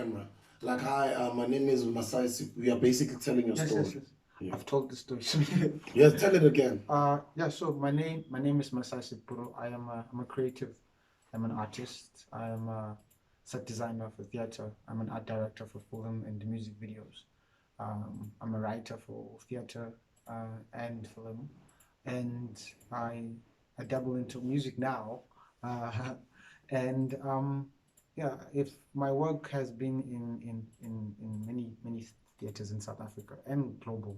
camera. Like, hi, my name is Masai Sepuru. We are basically telling your story. Yes. Yeah. I've told the story. Yes, tell it again. So my name is Masai Sepuru. I'm a creative. I'm an artist. I am a set designer for theater. I'm an art director for film and music videos. I'm a writer for theater and film, and I dabble into music now. Uh, and yeah, if my work has been in many theaters in South Africa and global,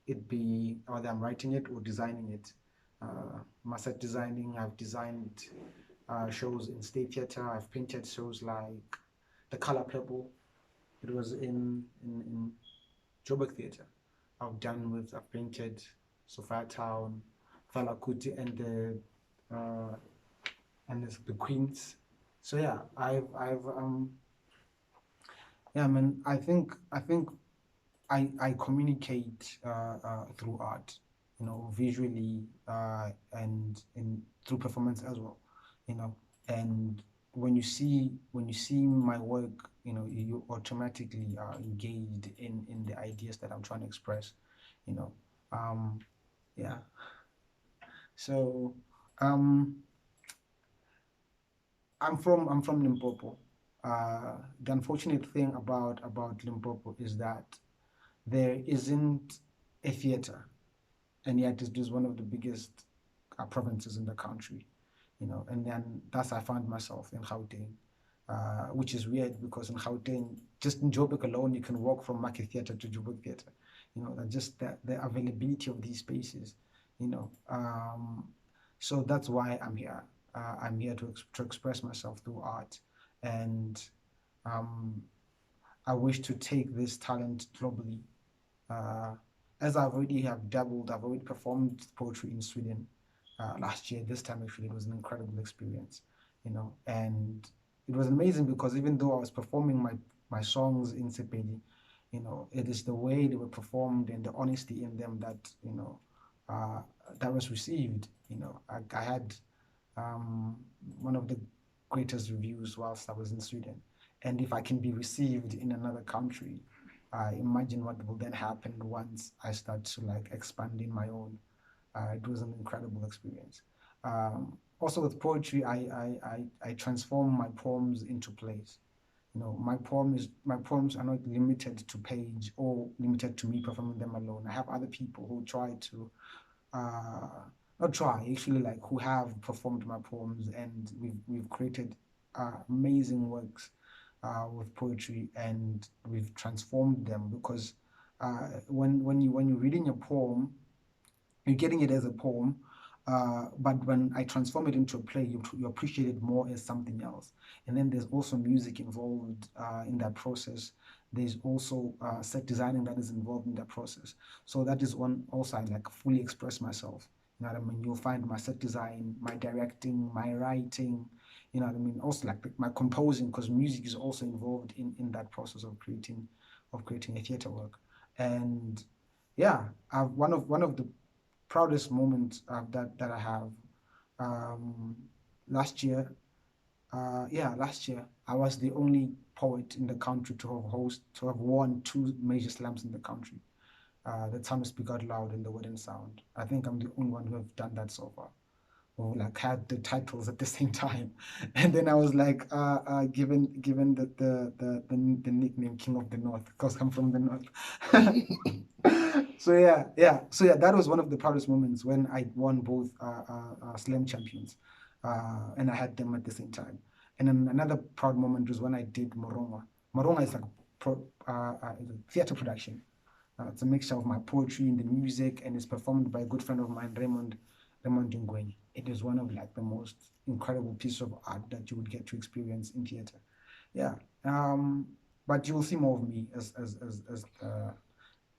it be whether I'm writing it or designing it. My set designing, I've designed shows in State Theatre. I've painted shows like The Color Purple. It was in Joburg Theatre. I've painted Sophia Town, Fela Kuti, and the Queens. So yeah, I mean, I think I communicate through art, visually and through performance as well, you know. And when you see my work, you automatically are engaged in the ideas that I'm trying to express, you know. Um, yeah. So um, I'm from Limpopo. The unfortunate thing about Limpopo is that there isn't a theater, and yet it is one of the biggest provinces in the country, And then thus I found myself in Gauteng, which is weird because in Gauteng, just in Joburg alone, you can walk from Maki Theatre to Joburg Theatre. Just the availability of these spaces, you know. So that's why I'm here. I'm here to express myself through art, and um, I wish to take this talent globally. Uh, as I've already performed poetry in Sweden last year. This time actually it was an incredible experience, and it was amazing because even though I was performing my songs in Sepedi, it is the way they were performed and the honesty in them uh, that was received. I had um, one of the greatest reviews whilst I was in Sweden. And if I can be received in another country, imagine what will then happen once I start to like expand in my own. It was an incredible experience. Also with poetry, I transform my poems into plays. My poems are not limited to page or limited to me performing them alone. I have other people who try to uh, not try actually like who have performed my poems, and we've created amazing works with poetry, and we've transformed them because when you're reading a poem, you're getting it as a poem, but when I transform it into a play, you appreciate it more as something else. And then there's also music involved in that process. There's also set designing that is involved in that process. So that is one also I like fully express myself. You know what I mean? You'll find my set design, my directing, my writing. You know what I mean? Also like my composing, because music is also involved in that process of creating a theater work. And yeah, one of the proudest moment that I have. Um, last year, last year I was the only poet in the country to have won two major slams in the country. The Time to Speak Out Loud and the WordnSound. I think I'm the only one who have done that so far, who like had the titles at the same time. And then I was like given the nickname King of the North because I'm from the North. So that was one of the proudest moments when I won both slam champions, and I had them at the same time. And then another proud moment was when I did Morongwa. Morongwa is like a theater production. It's a mixture of my poetry and the music, and it's performed by a good friend of mine, Raymond Ngwenye. It is one of like the most incredible pieces of art that you would get to experience in theater. Yeah. But you will see more of me as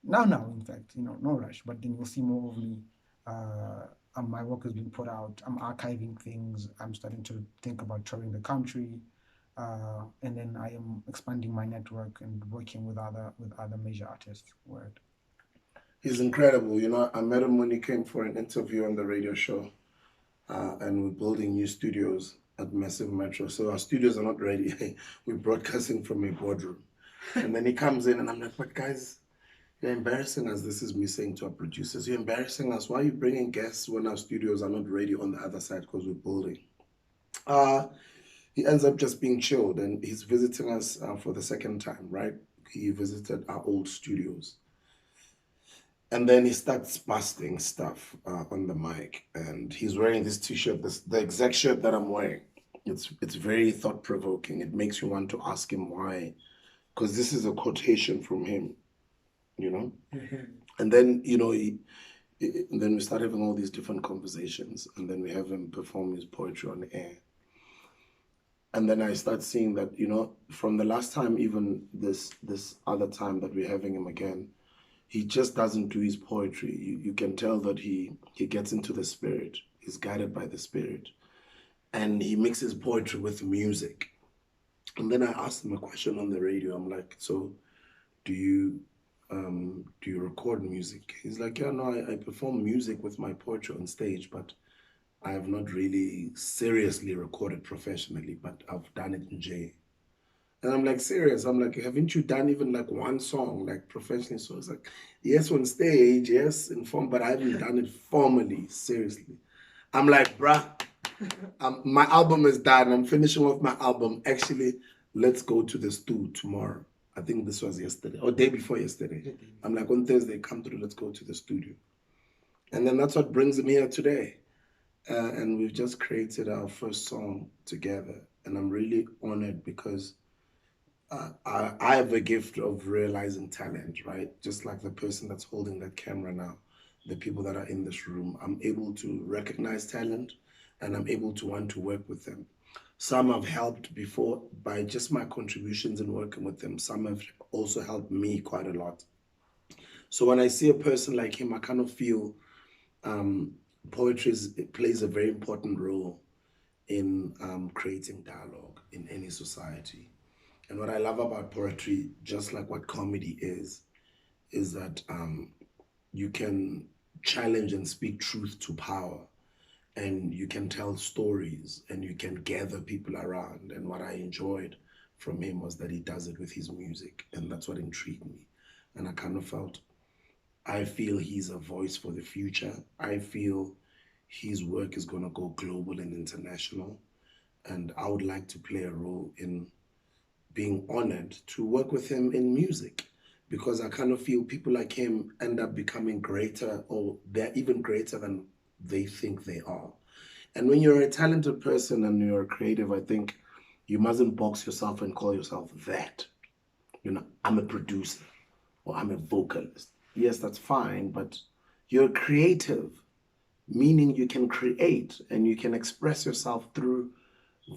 now, in fact, no rush, but then you'll see more of me. And my work has been put out. I'm archiving things. I'm starting to think about touring the country, and then I am expanding my network and working with other major artists. Word. He's incredible. I met him when he came for an interview on the radio show, and we're building new studios. at Massive Metro. So our studios are not ready. We're broadcasting from a boardroom. And then he comes in and I'm like, but guys, you're embarrassing us. This is me saying to our producers, you're embarrassing us. Why are you bringing guests when our studios are not ready on the other side because we're building? He ends up just being chilled and he's visiting us for the second time, right? He visited our old studios. And then he starts busting stuff on the mic. And he's wearing this t-shirt, the exact shirt that I'm wearing. It's very thought-provoking. It makes you want to ask him why. Because this is a quotation from him, you know? And then, you know, and then we start having all these different conversations. And then we have him perform his poetry on the air. And then I start seeing that, you know, from the last time, even this other time that we're having him again, he just doesn't do his poetry. You can tell that he gets into the spirit. He's guided by the spirit. And he mixes poetry with music. And then I asked him a question on the radio. I'm like, so do you record music? He's like, yeah, no, I perform music with my poetry on stage, but I have not really seriously recorded professionally, but I've done it in J. And I'm like, serious? I'm like, haven't you done even like one song, like professionally? So it's like, yes, on stage, yes, in form, but I haven't done it formally, seriously. I'm like, bruh, my album is done. I'm finishing off my album. Actually, let's go to the stew tomorrow. I think this was yesterday, or day before yesterday. I'm like, on Thursday, come through, let's go to the studio. And then that's what brings me here today. And we've just created our first song together. And I'm really honored because I have a gift of realizing talent, right? Just like the person that's holding that camera now, the people that are in this room. I'm able to recognize talent and I'm able to want to work with them. Some have helped before by just my contributions in working with them. Some have also helped me quite a lot. So when I see a person like him, I kind of feel poetry plays a very important role in creating dialogue in any society. And what I love about poetry, just like what comedy is that you can challenge and speak truth to power, and you can tell stories, and you can gather people around. And what I enjoyed from him was that he does it with his music, and that's what intrigued me. And I kind of felt, I feel he's a voice for the future. I feel his work is going to go global and international, and I would like to play a role in being honored to work with him in music, because I kind of feel people like him end up becoming greater, or they're even greater than they think they are. And when you're a talented person and you're a creative, I think you mustn't box yourself and call yourself that. You know, I'm a producer or I'm a vocalist. Yes, that's fine, but you're creative, meaning you can create and you can express yourself through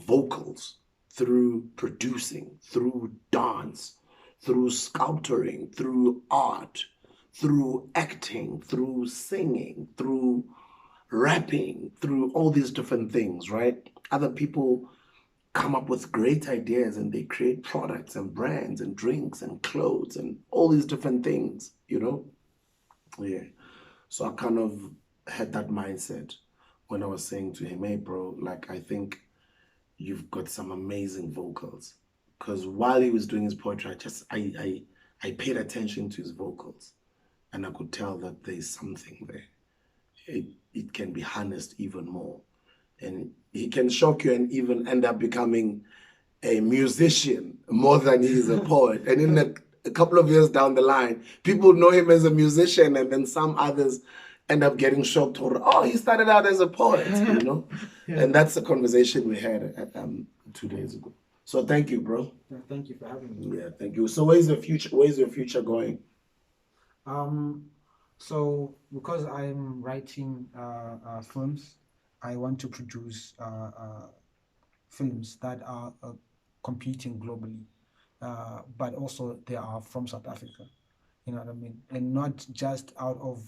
vocals, through producing, through dance, through sculpturing, through art, through acting, through singing, through rapping, through all these different things, right? Other people come up with great ideas and they create products and brands and drinks and clothes and all these different things, you know? Yeah. So I kind of had that mindset when I was saying to him, hey, bro, like, I think you've got some amazing vocals. Because while he was doing his poetry, I paid attention to his vocals, and I could tell that there's something there. It can be harnessed even more, and he can shock you and even end up becoming a musician more than he is a poet. And in a couple of years down the line, people know him as a musician, and then some others end up getting shocked, or, oh, he started out as a poet, you know? Yeah. And that's the conversation we had 2 days ago. So thank you, bro. Yeah, thank you for having me. Yeah, thank you. So where's your future going? So because I'm writing films, I want to produce films that are competing globally, but also they are from South Africa. You know what I mean? And not just out of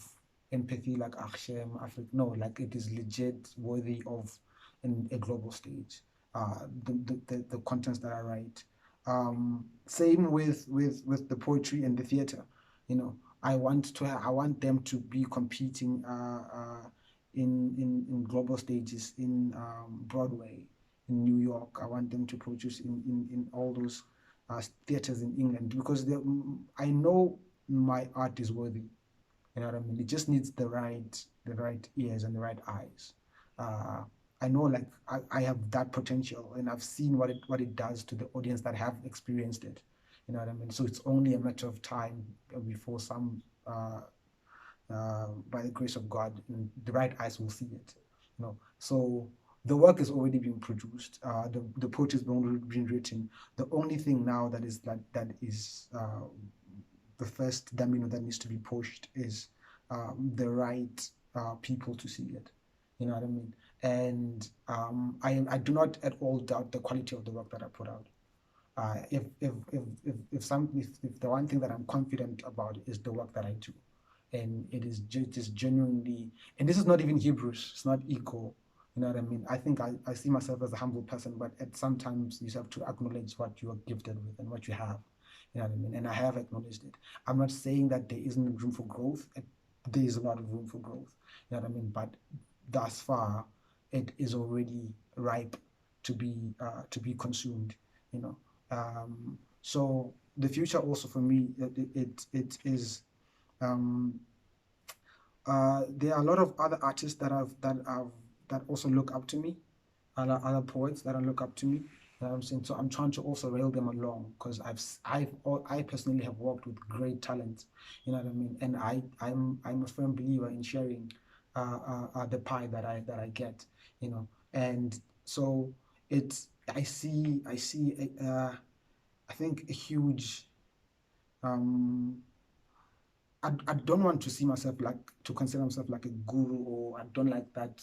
empathy like Akshem, Africa. No, like it is legit worthy of a global stage. The contents that I write. Same with the poetry and the theater. You know, I want them to be competing in global stages, in Broadway, in New York. I want them to produce in all those theaters in England, because I know my art is worthy. You know what I mean? It just needs the right ears and the right eyes. I know, like, I have that potential, and I've seen what it does to the audience that have experienced it. You know what I mean? So it's only a matter of time before some, by the grace of God, the right eyes will see it. You know, so the work is already being produced. The poetry is already being written. The only thing now that is the first domino that needs to be pushed is the right people to see it. You know what I mean? And I do not at all doubt the quality of the work that I put out. If the one thing that I'm confident about is the work that I do, and it is just genuinely, and this is not even Hebrews, it's not ego. You know what I mean? I think I see myself as a humble person, but at sometimes you have to acknowledge what you are gifted with and what you have. You know what I mean? And I have acknowledged it. I'm not saying that there isn't room for growth. There is a lot of room for growth. You know what I mean? But thus far, it is already ripe to be consumed. You know. So the future also for me, it is. Um, there are a lot of other artists that also look up to me, other poets that look up to me. You know what I'm saying? So I'm trying to also rail them along, because I personally have worked with great talent. You know what I mean? And I'm a firm believer in sharing the pie that I get. You know, and so it's I see I think a huge um I don't want to see myself like to consider myself like a guru, or I don't like that,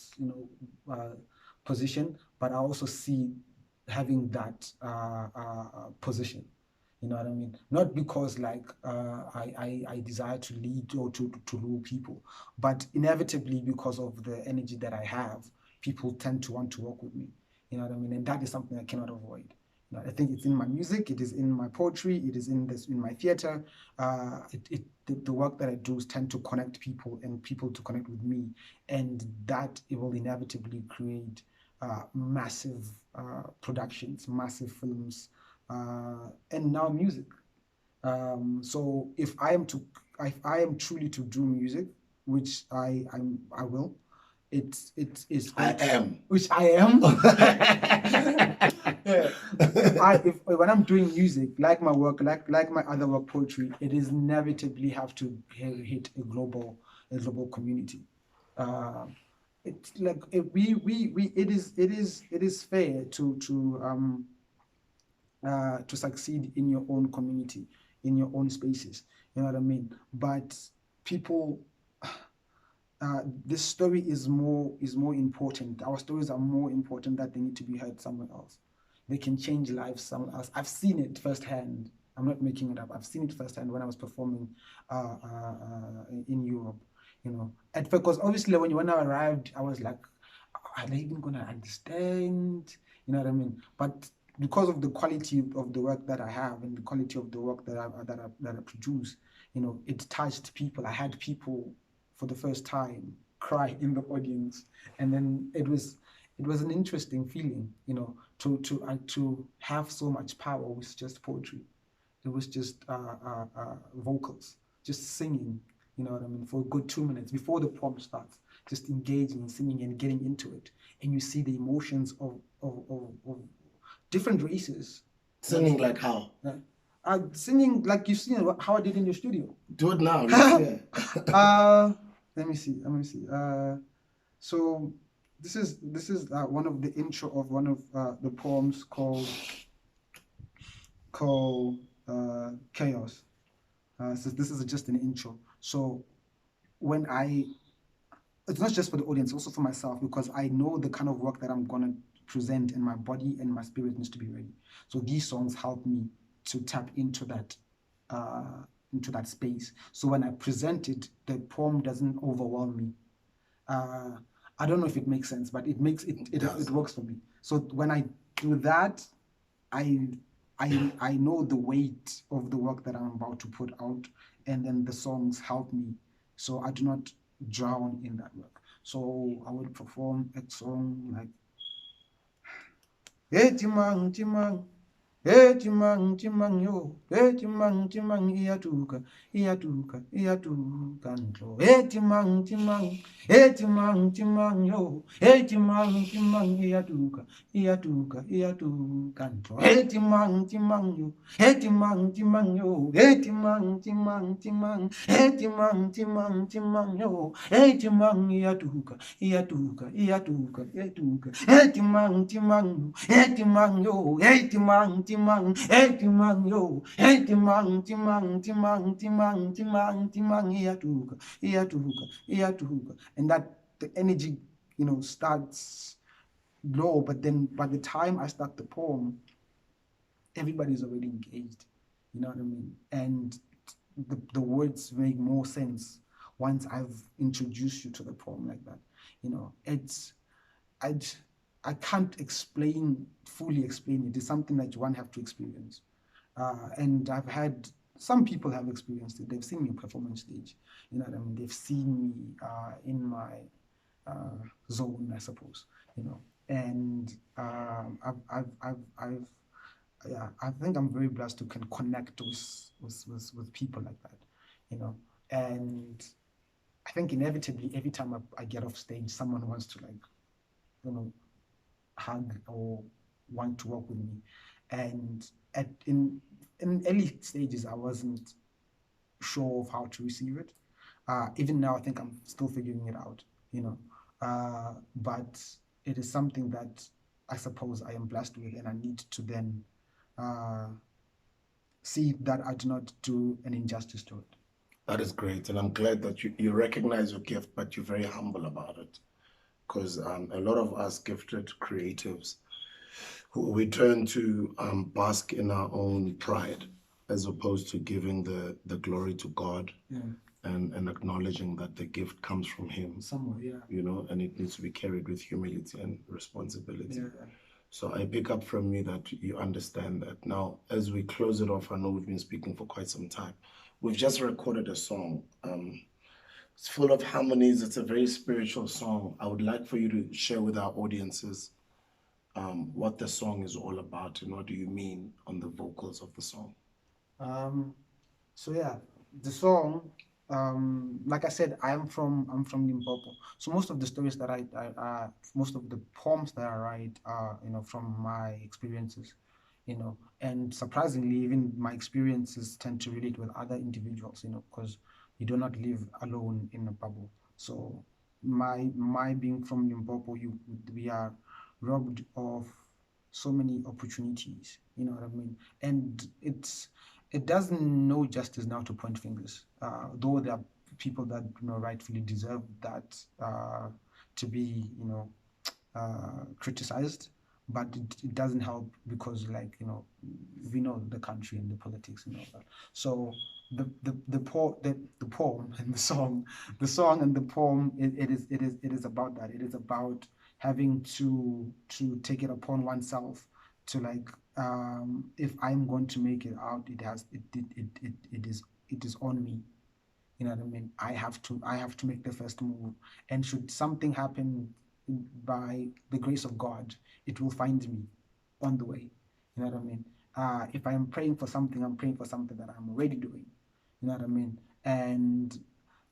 position, but I also see having that position. You know what I mean? Not because like I desire to lead or to rule people, but inevitably because of the energy that I have, people tend to want to work with me. You know what I mean? And that is something I cannot avoid. I think it's in my music, it is in my poetry, it is in my theater. The work that I do tend to connect people and people to connect with me, and that it will inevitably create massive productions, massive films, and now music. So if I am truly to do music, which I will, it is I am. which I am. If when I'm doing music, like my work, like my other work, poetry, it is inevitably have to hit a global community. Uh, it's like it is fair to succeed in your own community, in your own spaces. You know what I mean? But people, this story is more important. Our stories are more important, that they need to be heard somewhere else. They can change lives somewhere else. I've seen it firsthand. I'm not making it up. I've seen it firsthand when I was performing in Europe. You know, because obviously when I arrived, I was like, are they even gonna understand? You know what I mean? But because of the quality of the work that I have and the quality of the work that I produce, it touched people. I had people for the first time cry in the audience, and then it was an interesting feeling, to have so much power with just poetry. It was just vocals, just singing. You know what I mean? For a good 2 minutes before the poem starts, just engaging, singing, and getting into it, and you see the emotions of different races. Singing like how? Singing like you've seen how I did in your studio. Do it now. Let's hear. Let me see. So this is one of the intro of one of the poems called Chaos. So this is just an intro. So it's not just for the audience, also for myself, because I know the kind of work that I'm gonna present, and my body and my spirit needs to be ready. So these songs help me to tap into that space. So when I present it, the poem doesn't overwhelm me. I don't know if it makes sense, but it makes it works for me. So when I do that, I know the weight of the work that I'm about to put out, and then the songs help me, so I do not drown in that work. So I would perform a song like, Timang, timang. Timang yo, timang iyatuka, iyatuka ndlo. Timang yo, timang iyatuka ndlo. Timang yo, timang yo, timang yo, timang iyatuka. Timang yo, timang yo, timang iyatuka. And that the energy, starts low, but then by the time I start the poem, everybody's already engaged. You know what I mean? And the words make more sense once I've introduced you to the poem like that. It's I I can't fully explain it. It's something that one have to experience. And I've had some people have experienced it. They've seen me perform on stage. You know what I mean? They've seen me in my zone, I suppose. And I think I'm very blessed to can connect with people like that. And I think inevitably every time I get off stage, someone wants to you know hug or want to work with me. And in early stages, I wasn't sure of how to receive it. Even now, I think I'm still figuring it out. But it is something that I suppose I am blessed with, and I need to then uh, see that I do not do an injustice to it. That is great, and I'm glad that you recognize your gift, but you're very humble about it. Because a lot of us gifted creatives, we turn to bask in our own pride as opposed to giving the glory to God. Yeah. And acknowledging that the gift comes from Him. Somewhere, yeah. And it needs to be carried with humility and responsibility. Yeah. So I pick up from you that you understand that. Now, as we close it off, I know we've been speaking for quite some time. We've just recorded a song. It's full of harmonies. It's a very spiritual song. I would like for you to share with our audiences what the song is all about and what do you mean on the vocals of the song. So yeah, the song, like I said, I'm from Limpopo. So most of the stories that most of the poems that I write are, from my experiences, and surprisingly, even my experiences tend to relate with other individuals, because you do not live alone in a bubble. So my being from Limpopo, we are robbed of so many opportunities. You know what I mean? And it doesn't know justice now to point fingers, though there are people that rightfully deserve that to be criticized, but it doesn't help because we know the country and the politics and all that. So the poem and the song and the poem, it is about that. It is about having to take it upon oneself to if I'm going to make it out, it is on me. You know what I mean? I have to make the first move. And should something happen by the grace of God, it will find me on the way. You know what I mean? If I'm praying for something, I'm praying for something that I'm already doing. You know what I mean? And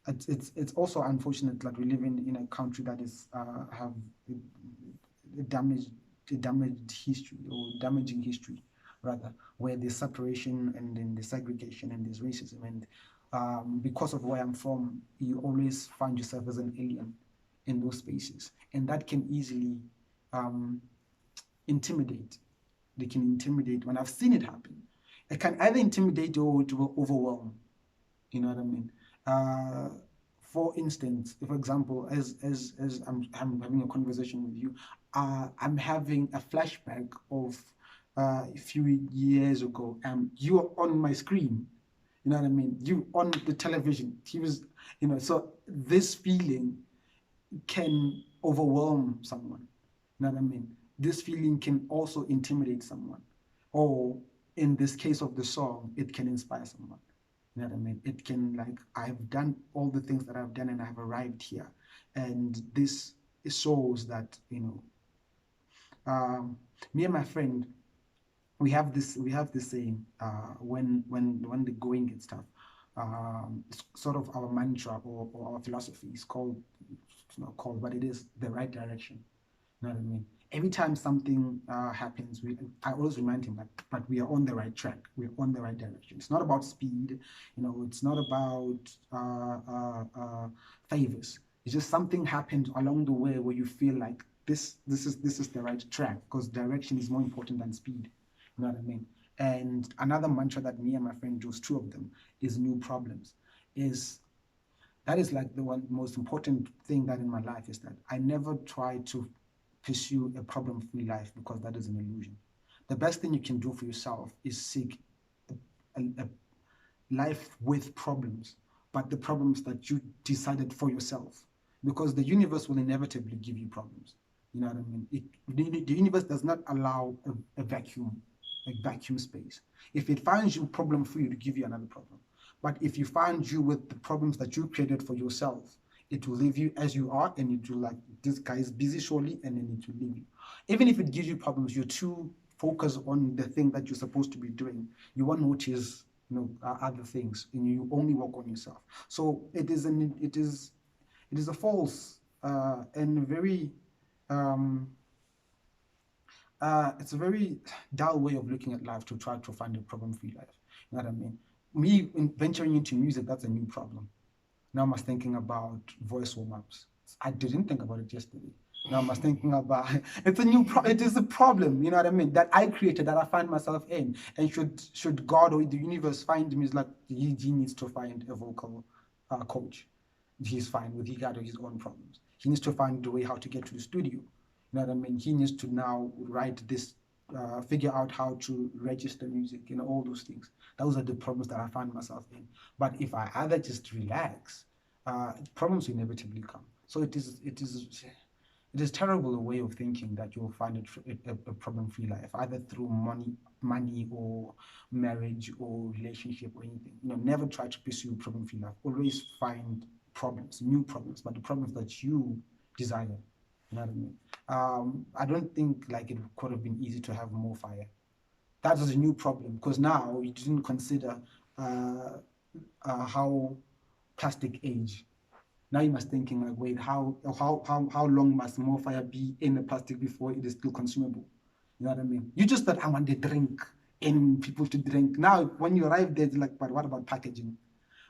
it's also unfortunate that we live in a country that is have a damaged history, or damaging history rather, where there's separation and then there's segregation and there's racism. And because of where I'm from, you always find yourself as an alien in those spaces, and that can easily intimidate. They can intimidate. When I've seen it happen, it can either intimidate or it will overwhelm. You know what I mean? For instance, for example, as I'm having a conversation with you, I'm having a flashback of a few years ago. You are on my screen. You know what I mean? You on the television. He was, so this feeling can overwhelm someone. You know what I mean? This feeling can also intimidate someone. Or in this case of the song, it can inspire someone. You know what I mean? It can, I've done all the things that I've done and I've arrived here. And this shows that, Me and my friend, we have this saying, when the going gets tough, it's sort of our mantra, or our philosophy is called, it's not called, but it is the right direction. You know what I mean? Every time something happens, I always remind him that, but we are on the right track. We're on the right direction. It's not about speed, it's not about favors. It's just something happened along the way where you feel like this is the right track, because direction is more important than speed. You know what I mean? And another mantra that me and my friend do, two of them, is new problems. Is That is like the one most important thing that in my life, is that I never try to pursue a problem-free life, because that is an illusion. The best thing you can do for yourself is seek a life with problems, but the problems that you decided for yourself, because the universe will inevitably give you problems. You know what I mean? The universe does not allow a vacuum space. If it finds you problem free, to give you another problem. But if you find you with the problems that you created for yourself, it will leave you as you are, and it will, like, this guy is busy surely, and then it will leave you. Even if it gives you problems, you're too focused on the thing that you're supposed to be doing. You won't notice, other things, and you only work on yourself. So it is a false, and very um, it's a very dull way of looking at life, to try to find a problem-free life. You know what I mean? Me venturing into music, that's a new problem. Now I'm thinking about voice warm-ups. I didn't think about it yesterday. Now I'm thinking about it is a problem, you know what I mean, that I created, that I find myself in. And should God or the universe find me, is like, he needs to find a vocal coach. He's fine with, he got his own problems. He needs to find the way how to get to the studio. You know what I mean? He needs to now write this, figure out how to register music, all those things. Those are the problems that I find myself in. But if I either just relax, problems will inevitably come. So it is terrible, a way of thinking that you'll find a problem-free life, either through money or marriage or relationship or anything. Never try to pursue problem-free life. Always find problems, new problems, but the problems that you desire. You know what I mean? I don't think, like, it could have been easy to have more fire. That was a new problem, because now you didn't consider how plastic age. Now you must thinking, like, wait, how long must more fire be in the plastic before it is still consumable? You know what I mean? You just thought, I want the drink and people to drink. Now when you arrive there, it's like, but what about packaging?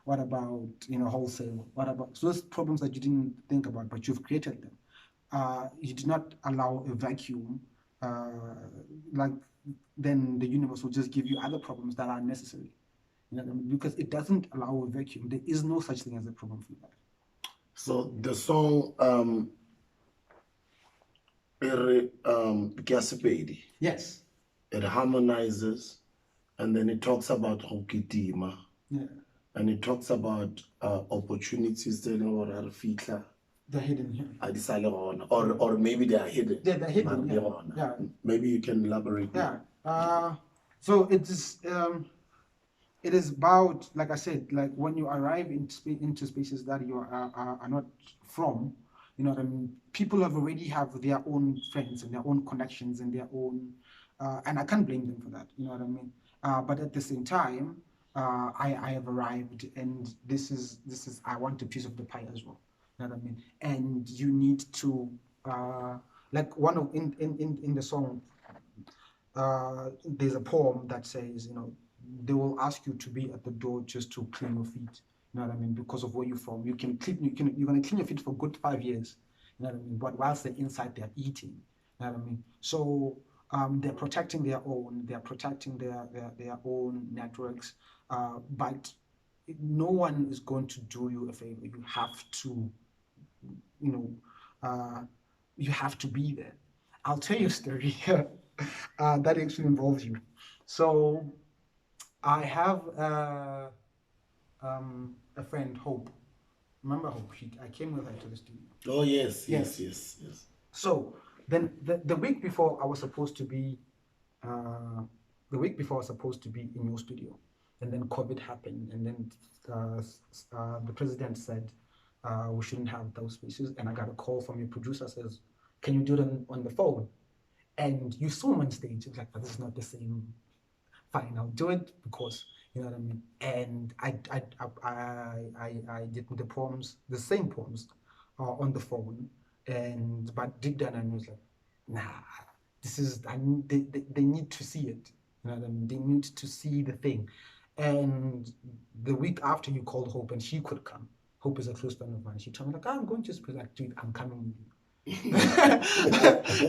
What about wholesale? What about those problems that you didn't think about, but you've created them? You did not allow a vacuum, like, then the universe will just give you other problems that are necessary. You know what I mean? Because it doesn't allow a vacuum. There is no such thing as a problem-free life. So the song Kiasepedi, Yes. it harmonizes, and then it talks about Hokitima. Yeah. And it talks about opportunities that are They're hidden here. or maybe they are hidden. Yeah, they're hidden. Yeah. Maybe you can elaborate. Yeah. So it is about, like I said, like, when you arrive into spaces that you are not from, you know what I mean? People already have their own friends and their own connections and their own, and I can't blame them for that. You know what I mean? But at the same time, I have arrived, and this is I want a piece of the pie as well. You know what I mean? And you need to, like, one of in the song, there's a poem that says, they will ask you to be at the door just to clean your feet. You know what I mean? Because of where you're from, you're gonna clean your feet for a good 5 years. You know what I mean? But whilst they're inside, they're eating. You know what I mean? So they're protecting their own. They're protecting their own networks. But no one is going to do you a favor. You have to, you have to be there. I'll tell you a story that actually involves you. So I have a friend, Hope. Remember Hope? I came with her to the studio. Oh yes. So then the week before I was supposed to be, in your studio, and then COVID happened, and then the president said we shouldn't have those spaces, and I got a call from your producer says, "Can you do them on the phone?" and you saw him on stage. It's like, but this is not the same. Fine, I'll do it because you know what I mean. And I did the poems, the same poems, on the phone, and but deep down I was like, nah, this is they need to see it. You know what I mean? They need to see the thing. And the week after you called Hope and she could come. Hope is a close friend of mine. She told me like, I'm going to be like, dude, I'm coming with you.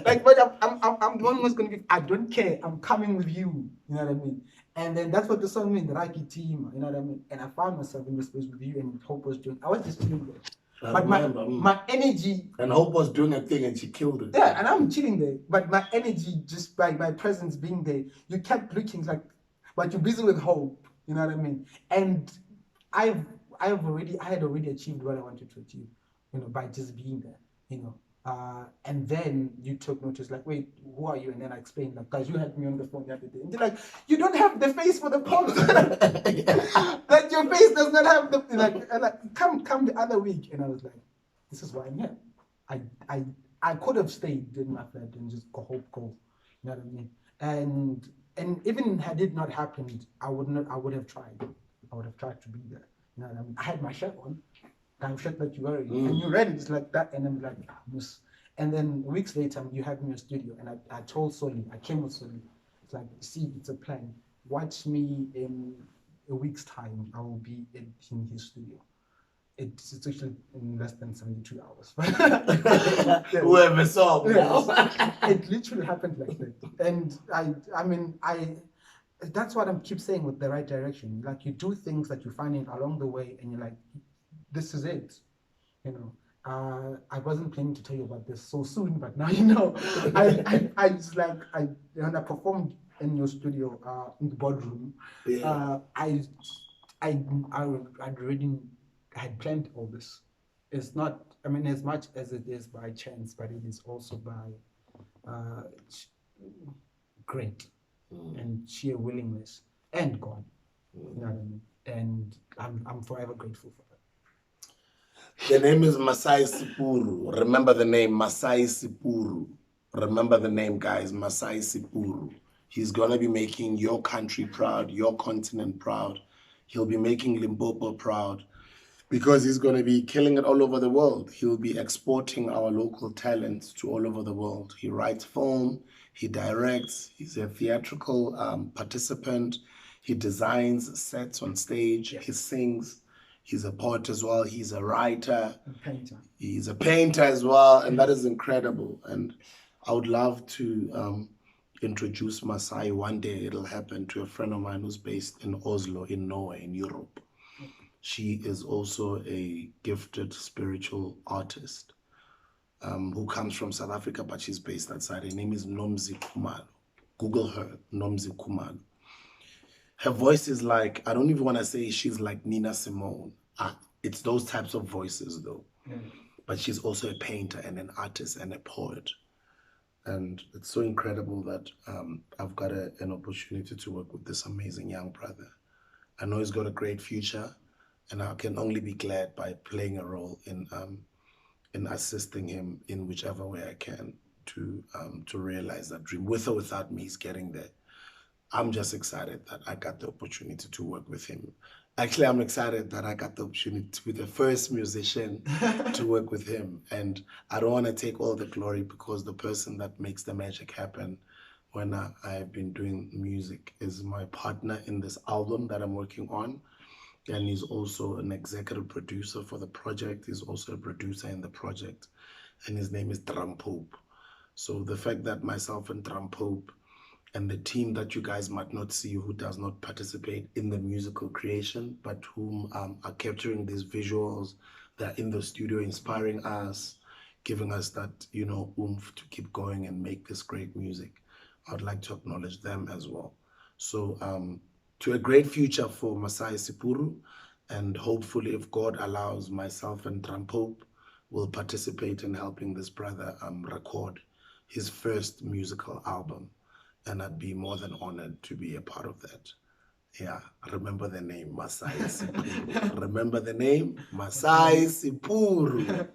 Like, but I'm the one who's gonna be. I don't care. I'm coming with you. You know what I mean? And then that's what the song means, the Raki team. You know what I mean? And I found myself in the space with you, and Hope was doing. I was just chilling there. But my energy. And Hope was doing a thing and she killed it. Yeah, and I'm chilling there. But my energy, just by my presence being there, you kept looking like, but you're busy with Hope. You know what I mean? And I had already achieved what I wanted to achieve. You know, by just being there. You know. And then you took notice, like, wait, who are you? And then I explained, like, guys, you had me on the phone the other day. And you're like, you don't have the face for the poems. Like, your face does not have the, like, come the other week. And I was like, this is why I'm here. I could have stayed in my flat and just go. You know what I mean? And even had it not happened, I would have tried. I would have tried to be there. You know what I mean? I had my shirt on. I'm sure that you wearing, and you read it just like that, and I'm like, miss. And then weeks later, you have me in your studio, and I told Soli, I came with Soli, it's like, see, it's a plan. Watch me in a week's time, I will be in his studio. It's actually in less than 72 hours. Whoever saw now. It literally happened like that. And I mean, that's what I keep saying with the right direction. Like, you do things that you find it along the way, and you're like, this is it, you know. I wasn't planning to tell you about this so soon, but now you know. I just like when I performed in your studio, in the boardroom. Yeah. I already had planned all this. It's not, I mean, as much as it is by chance, but it is also by great and sheer willingness and God. You know what I mean? And I'm forever grateful for that. The name is Masai Sepuru. Remember the name, Masai Sepuru. Remember the name, guys, Masai Sepuru. He's going to be making your country proud, your continent proud. He'll be making Limpopo proud because he's going to be killing it all over the world. He'll be exporting our local talents to all over the world. He writes film, he directs, he's a theatrical participant. He designs sets on stage, he sings. He's a poet as well. He's a writer. He's a painter as well. And that is incredible. And I would love to introduce Masai one day. It'll happen to a friend of mine who's based in Oslo, in Norway, in Europe. She is also a gifted spiritual artist who comes from South Africa, but she's based outside. Her name is Nomzi Khumalo. Google her, Nomzi Khumalo. Her voice is like, I don't even want to say she's like Nina Simone. It's those types of voices though. But she's also a painter and an artist and a poet. And it's so incredible that I've got an opportunity to work with this amazing young brother. I know he's got a great future, and I can only be glad by playing a role in assisting him in whichever way I can to realize that dream. With or without me, he's getting there. I'm just excited that I got the opportunity to work with him. Actually, I'm excited that I got the opportunity to be the first musician to work with him. And I don't want to take all the glory because the person that makes the magic happen when I've been doing music is my partner in this album that I'm working on. And he's also an executive producer for the project. He's also a producer in the project. And his name is Trampope. So the fact that myself and Trampope and the team that you guys might not see who does not participate in the musical creation, but whom are capturing these visuals, they're in the studio inspiring us, giving us that, you know, oomph to keep going and make this great music. I would like to acknowledge them as well. So to a great future for Masai Sepuru, and hopefully if God allows, myself and Trampope will participate in helping this brother record his first musical album. And I'd be more than honored to be a part of that. Yeah, remember the name, Masai Sepuru. Remember the name, Masai Sepuru.